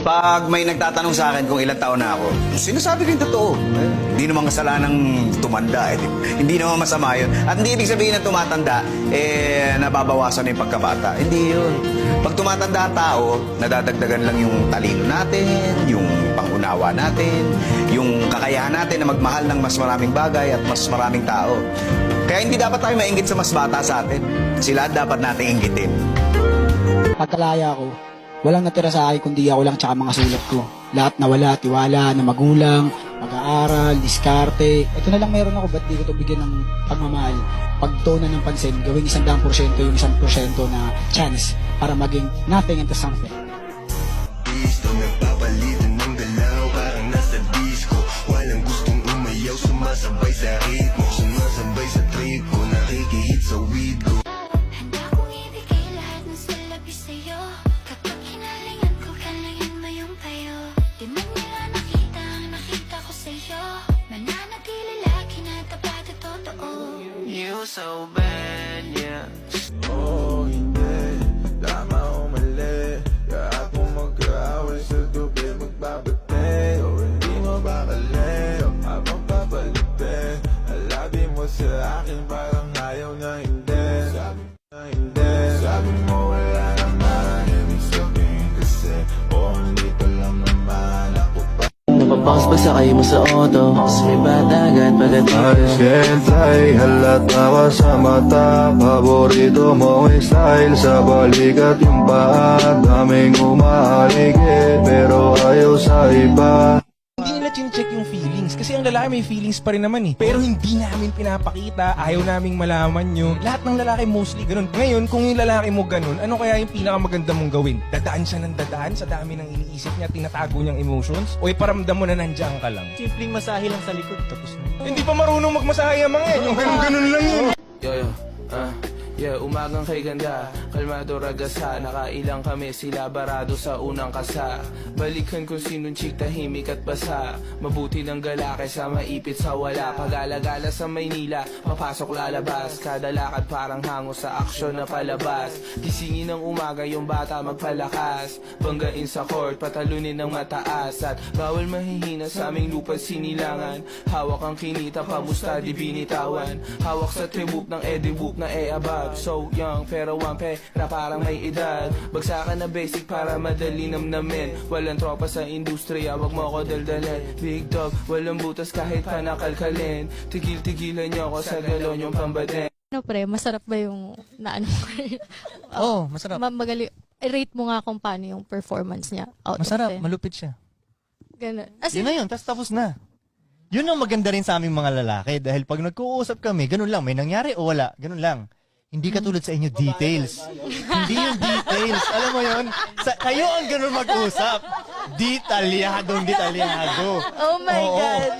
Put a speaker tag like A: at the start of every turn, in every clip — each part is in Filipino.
A: Pag may nagtatanong sa akin kung ilang taon na ako, sinasabi ko yung totoo. Hindi naman kasalanang tumanda. Hindi naman masama yun. At hindi ibig sabihin na tumatanda, nababawasan na yung pagkabata. Hindi yun. Pag tumatanda ang tao, nadadagdagan lang yung talino natin, yung pangunawa natin, yung kakayahan natin na magmahal ng mas maraming bagay at mas maraming tao. Kaya hindi dapat tayo mainggit sa mas bata sa atin. Sila dapat nating inggitin.
B: Pagkalaya ko, walang natira sa akin kundi ako lang tsaka mga sulat ko. Lahat nawala, tiwala na magulang, mag-aaral, diskarte. Ito na lang meron ako, ba't di ko ito bigyan ng pagmamahal? Pagtunan ng pansin, gawing 100% yung 1% na chance para maging nothing into something.
C: Gusto nagpapalitan ng galaw, parang nasa disco. Walang gustong umayaw, sumasabay sa ritmo, sumasabay sa trip ko, nakikihit sa weed ko.
D: Handa kong ibigay lahat ng salabi sa'yo. Kapag hinalingan ko, kailangan mo yung payo. Di man nila nakita ang nakita ko sa'yo. Mananatili lagi na tapat at totoo.
C: You so bad, yeah. Oh, hindi, tama o mali. Kaya kung magkaaway sa gabi, magbabate. O hindi mo bakali, o habang papalitin. Alabi mo sa akin, parang ayaw na hindi. Sabi na hindi, sabi mo wala naman. Ibig sabihin kasi, oh hindi ko lang naman ako pa.
E: Mapapakas pa sakay mo sa auto, tapos may batagan pagdating.
F: Siyempre, halata ka sa mata. Paborito mong style sa balikat yung paa. Daming umaaligid pero ayaw sa iba.
G: Hindi nila chinecheck yung feelings. Kasi ang lalaki may feelings pa rin naman eh. Pero hindi namin pinapakita, ayaw naming malaman nyo. Lahat ng lalaki mostly ganun. Ngayon, kung yung lalaki mo ganun, ano kaya yung pinakamaganda mong gawin? Dadaan siya ng dadaan sa dami ng iniisip niya, tinatago niyang emotions? O iparamdam mo na nandiyan ka lang?
E: Simpleng masahe lang sa likod, tapos na.
G: Hindi pa marunong magmasahe ang mga yan. Yung ganun lang yun.
H: Yeah, umagang kay ganda, kalmado ragasa. Nakailang kami, sila barado sa unang kasa. Balikan kung sinong chick tahimik at basa. Mabuti ng gala kaysa maipit sa wala. Pag-alagala sa Maynila, papasok lalabas. Kada lakad parang hango sa aksyon na palabas. Gisingin ng umaga yung bata magpalakas. Banggain sa court, patalunin ng mataas. At bawal mahihina sa aming lupa sinilangan. Hawak ang kinita, pamusta di binitawan. Hawak sa tribuk ng edibuk na above. So young pero wampe na parang may edad. Bagsakan na basic para madali namnamin. Walang tropa sa industriya, wag mo ako daldalin. Big dog, walang butas kahit pa nakalkalin. Tigil-tigilan niyo ako sa galon yung pambadin.
I: Ano pre, masarap ba yung naano ko?
E: Oo, masarap.
I: Rate mo nga kung paano yung performance niya out
E: Masarap,
I: of 10.
E: malupit siya.
I: Ganun. As
E: Yun
I: in,
E: na yun, tapos na. Yun ang maganda rin sa aming mga lalaki dahil pag nagkuusap kami, ganun lang, may nangyari o wala, ganun lang. Hindi katulad sa inyo details. Hindi yung details. Alam mo yun? Kayo ang ganun mag-usap. Detalyadong detalyado.
I: oh my
E: Oo.
I: God.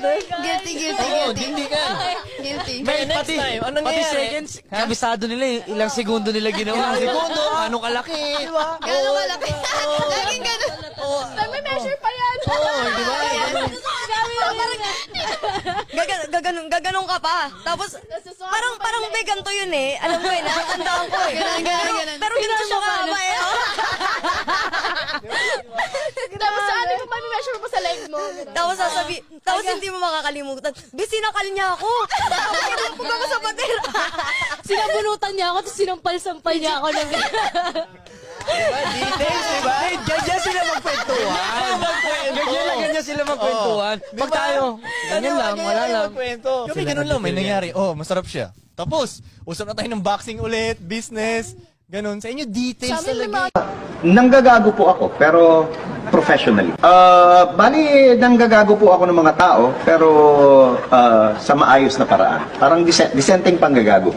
I: Guilty.
E: Oo, hindi ka.
I: Okay, guilty.
E: May next time, anong
J: Pati
E: nangyari?
J: seconds, kabisado nila eh. Ilang segundo nila ginawa.
E: Segundo, ano kalaki? Diba?
I: Gano'n malaki. Laging gano'n. May measure pa yan.
E: Oo, di ba?
K: Gaganong ka pa. Tapos, parang may ganito yun eh. Alam mo eh, nakatandaan ko eh.
I: Ganun.
K: Pero hindi siya makaba eh.
I: Tapos ano pa may measure mo sa leg mo?
K: Tapos hindi mo makakalimutan. Bisinakal niya ako. Tapos ako sa patera.
I: Sinabunutan niya ako, tapos sinampal-sampal niya ako ng
E: Details, diba?
J: Ganyan sila magkwentuhan. Ganyan sila magkwentuhan. Pag tayo, ganyan lang, wala lang.
E: Kami ganun lang, may nangyari. Oh, masarap siya. Tapos, usap na tayo ng boxing ulit, business, ganun. Sa inyo, details talaga.
A: Nanggagago po ako, pero professionally. Bali, nanggagago po ako ng mga tao, pero sa maayos na paraan. Parang disenteng panggagago.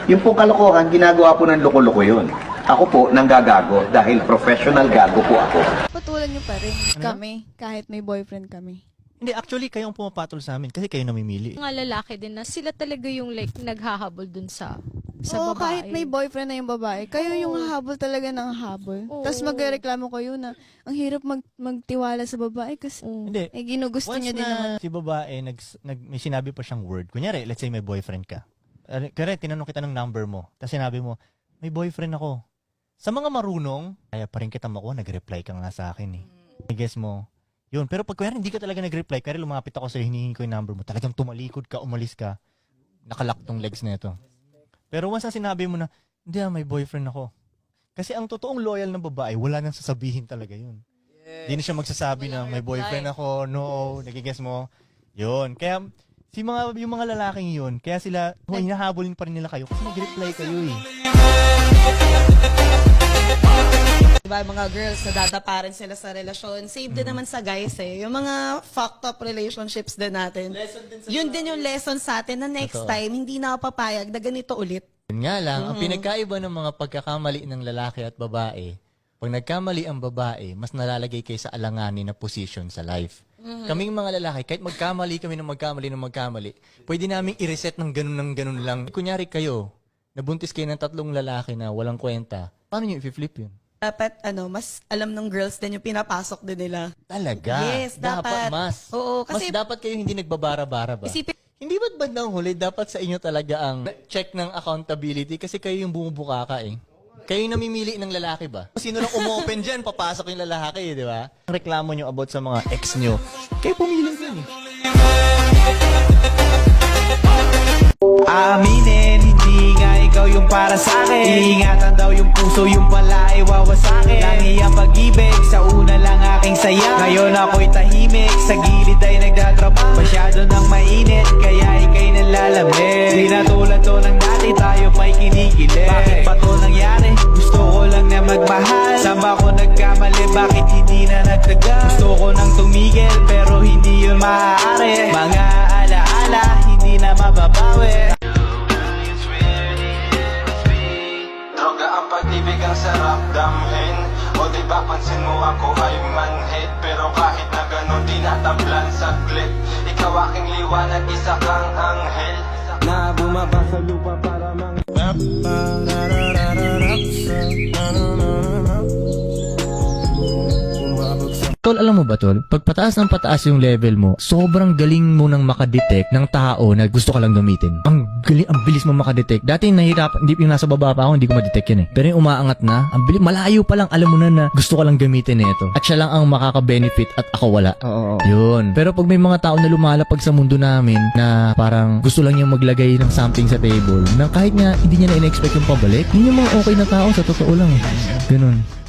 A: Yung po kalokohan, ginagawa po ng loko-loko yun. Ako po, nanggagago dahil professional gago po ako.
K: Patulan niyo pa rin kami, kahit may boyfriend kami.
E: Hindi, actually, kayo ang pumapatol sa amin kasi kayo namimili.
I: mga lalaki din na sila talaga yung like naghahabol dun sa
K: Oo,
I: babae.
K: kahit may boyfriend na yung babae, kayo yung hahabol talaga ng habol.
I: Oo.
K: Tapos magreklamo kayo na ang hirap magtiwala sa babae kasi
E: Hindi.
K: ginugusto
E: Once
K: niya din naman.
E: na si babae, may sinabi pa siyang word. Kunyari, let's say may boyfriend ka. Kaya tinanong kita ng number mo. Tapos sinabi mo, may boyfriend ako. Sa mga marunong, kaya pa rin kita makuha, nag-reply ka nga sa akin eh. I-guess mo. Yun. Pero pag kunyari hindi ka talaga nag-reply, kaya lumapit ako sa'yo, hinihingi ko yung number mo, talagang tumalikod ka, umalis ka, nakalock tong legs na ito. Pero once na sinabi mo na, hindi may boyfriend ako. Kasi ang totoong loyal na babae, wala nang sasabihin talaga yun. Hindi na siya magsasabi na may boyfriend ako, no, nagigess mo. Yun. Kaya, yung mga lalaking yun, kaya sila, hinahabulin pa rin nila kayo kasi nag-reply kayo eh.
I: Diba, mga girls na dadaparin sila sa relasyon. Same din naman sa guys eh. Yung mga fucked up relationships din natin. Yun din yung lesson sa atin na next
E: Totoo.
I: time, hindi na ako papayag na ganito ulit.
E: Yun nga lang, ang pinagkaiba ng mga pagkakamali ng lalaki at babae, pag nagkamali ang babae, mas nalalagay kayo sa alanganin na position sa life. Kaming mga lalaki, kahit magkamali kami ng magkamali, pwede naming i-reset ng ganun lang. Kunyari kayo, nabuntis kayo ng 3 lalaki na walang kwenta, paano nyo i-flip yun?
I: Dapat, mas alam ng girls din yung pinapasok din nila.
E: Talaga?
I: Yes, dapat.
E: mas.
I: Oo, kasi-
E: mas dapat kayo hindi nagbabara-bara ba?
I: Isipin-
E: Hindi ba't bandang huli, dapat sa inyo talaga ang check ng accountability kasi kayo yung bumubuka ka eh. Kayo yung namimili ng lalaki ba? Sino lang umopen dyan, papasok yung lalaki eh, di ba? Ang reklamo nyo about sa mga ex nyo, kayo pumili dyan eh.
H: Aaminin, hindi nga ikaw yung para sa'kin. Iingatan daw yung puso, yung pala ay wawasakin. Langi ang pag-ibig, sa una lang aking saya. Ngayon ako'y tahimik, sa gilid ay nagdadrama. Masyado nang mainit, kaya ikay nalalamig. Di na tulad to ng dati, tayo pa'y kinikilig. Bakit ba to nangyari? Gusto ko lang na magmahal. Saan ba ako nagkamali? Bakit hindi na nagtagal? Gusto ko nang tumigil, pero hindi yun maaari. Mga alaala, hindi na mababawi.
C: Droga ang pag-ibig, ang sarap damhin. O di ba pansin mo ako ay manhid? Pero kahit na ganun tinatablan saglit. Ikaw aking liwanag, isa kang anghel na bumaba sa lupa para mang
E: Tol, alam mo ba tol, pag pataas ng pataas yung level mo, sobrang galing mo nang makadetect ng tao na gusto ka lang gamitin. Ang galing, ang bilis mo makadetect. Dati nahirap, hindi yung nasa baba pa ako, hindi ko madetect yun eh. Pero yung umaangat na, ang bilis, malayo pa lang, alam mo na gusto ka lang gamitin ito. At siya lang ang makaka-benefit at ako wala.
J: Oo.
E: Yun. Pero pag may mga tao na lumalapag sa mundo namin na parang gusto lang niyang maglagay ng something sa table, na kahit nga hindi niya na in-expect yung pabalik, yun yung mga okay na tao sa totoo lang. Ganun.